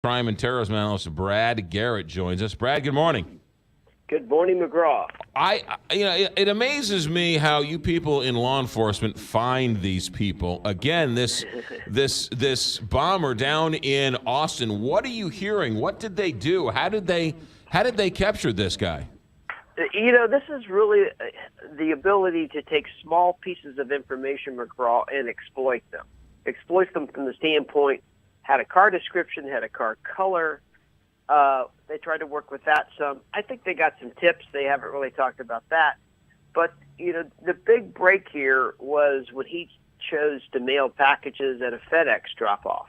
Crime and terrorism analyst Brad Garrett joins us. Brad, good morning. Good morning, McGraw. It amazes me how you people in law enforcement find these people. Again, this bomber down in Austin. What are you hearing? What did they do? How did they capture this guy? This is really the ability to take small pieces of information, McGraw, and exploit them. Exploit them from the standpoint, had a car description, had a car color. They tried to work with that some. I think they got some tips. They haven't really talked about that. But, the big break here was when he chose to mail packages at a FedEx drop-off.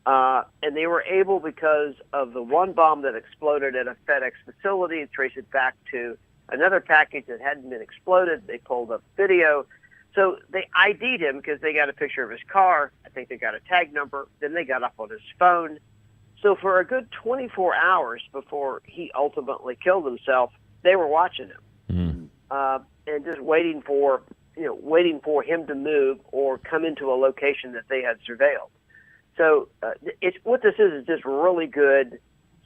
And they were able, because of the one bomb that exploded at a FedEx facility, to trace it back to another package that hadn't been exploded. They pulled up video. So they ID'd him because they got a picture of his car. I think they got a tag number. Then they got up on his phone. So for a good 24 hours before he ultimately killed himself, they were watching him and just waiting for him to move or come into a location that they had surveilled. So what this is just really good,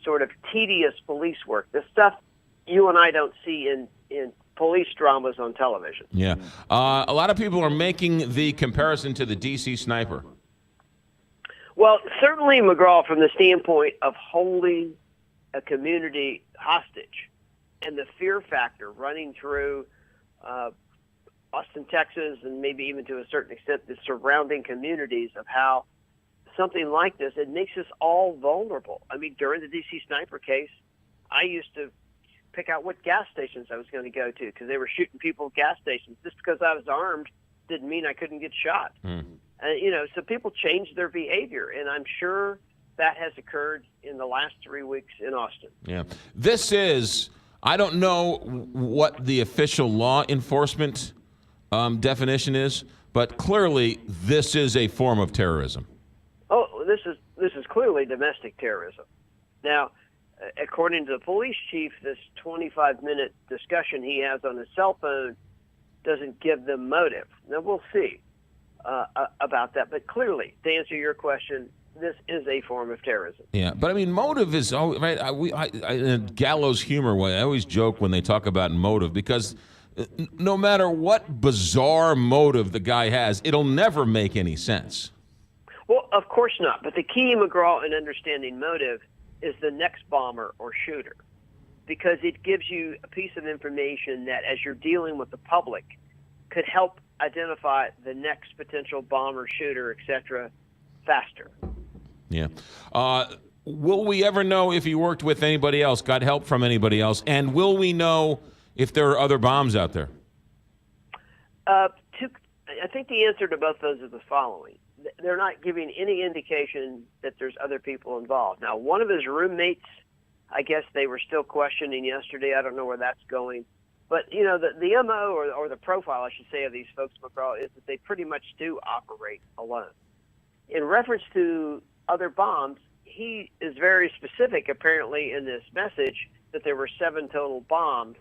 sort of tedious police work. The stuff you and I don't see in police dramas on television. Yeah. A lot of people are making the comparison to the D.C. sniper. Well, certainly, McGraw, from the standpoint of holding a community hostage and the fear factor running through Austin, Texas, and maybe even to a certain extent the surrounding communities of how something like this, it makes us all vulnerable. I mean, during the D.C. sniper case, I used to pick out what gas stations I was going to go to because they were shooting people at gas stations. Just because I was armed didn't mean I couldn't get shot. So people change their behavior, and I'm sure that has occurred in the last 3 weeks in Austin. Yeah. This is, I don't know what the official law enforcement definition is, but clearly this is a form of terrorism. Oh, this is clearly domestic terrorism. Now, according to the police chief, this 25-minute discussion he has on his cell phone doesn't give them motive. Now, we'll see about that. But clearly, to answer your question, this is a form of terrorism. Yeah, but I mean, motive is always, right. In a gallows humor way, I always joke when they talk about motive because no matter what bizarre motive the guy has, it'll never make any sense. Well, of course not. But the key, McGraw, in understanding motive is the next bomber or shooter, because it gives you a piece of information that, as you're dealing with the public, could help identify the next potential bomber, shooter, etc., faster. Yeah. Will we ever know if he worked with anybody else, got help from anybody else, and will we know if there are other bombs out there? I think the answer to both those is the following. They're not giving any indication that there's other people involved. Now, one of his roommates, I guess they were still questioning yesterday. I don't know where that's going. But, the MO or the profile, I should say, of these folks, McGraw, is that they pretty much do operate alone. In reference to other bombs, he is very specific, apparently, in this message that there were 7 total bombs,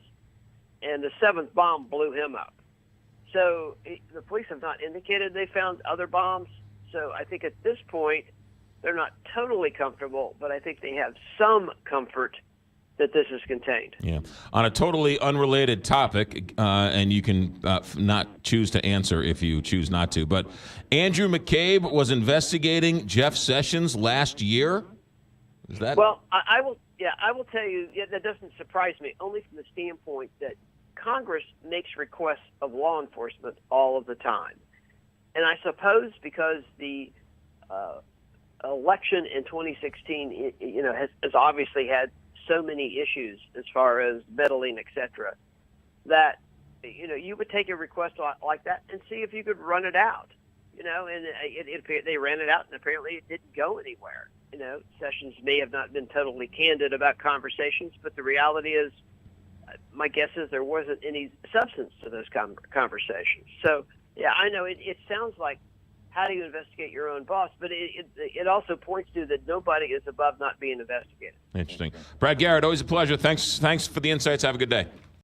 and the 7th bomb blew him up. So the police have not indicated they found other bombs. So I think at this point, they're not totally comfortable, but I think they have some comfort that this is contained. Yeah. On a totally unrelated topic, and you can not choose to answer if you choose not to, but Andrew McCabe was investigating Jeff Sessions last year. Is that? Well, I will tell you, that doesn't surprise me, only from the standpoint that Congress makes requests of law enforcement all of the time. And I suppose because the election in 2016, has obviously had so many issues as far as meddling, etc., that, you would take a request like that and see if you could run it out, and they ran it out, and apparently it didn't go anywhere. Sessions may have not been totally candid about conversations, but the reality is, my guess is there wasn't any substance to those conversations. So, yeah, I know it sounds like, how do you investigate your own boss? But it also points to that nobody is above not being investigated. Interesting. Brad Garrett, always a pleasure. Thanks for the insights. Have a good day.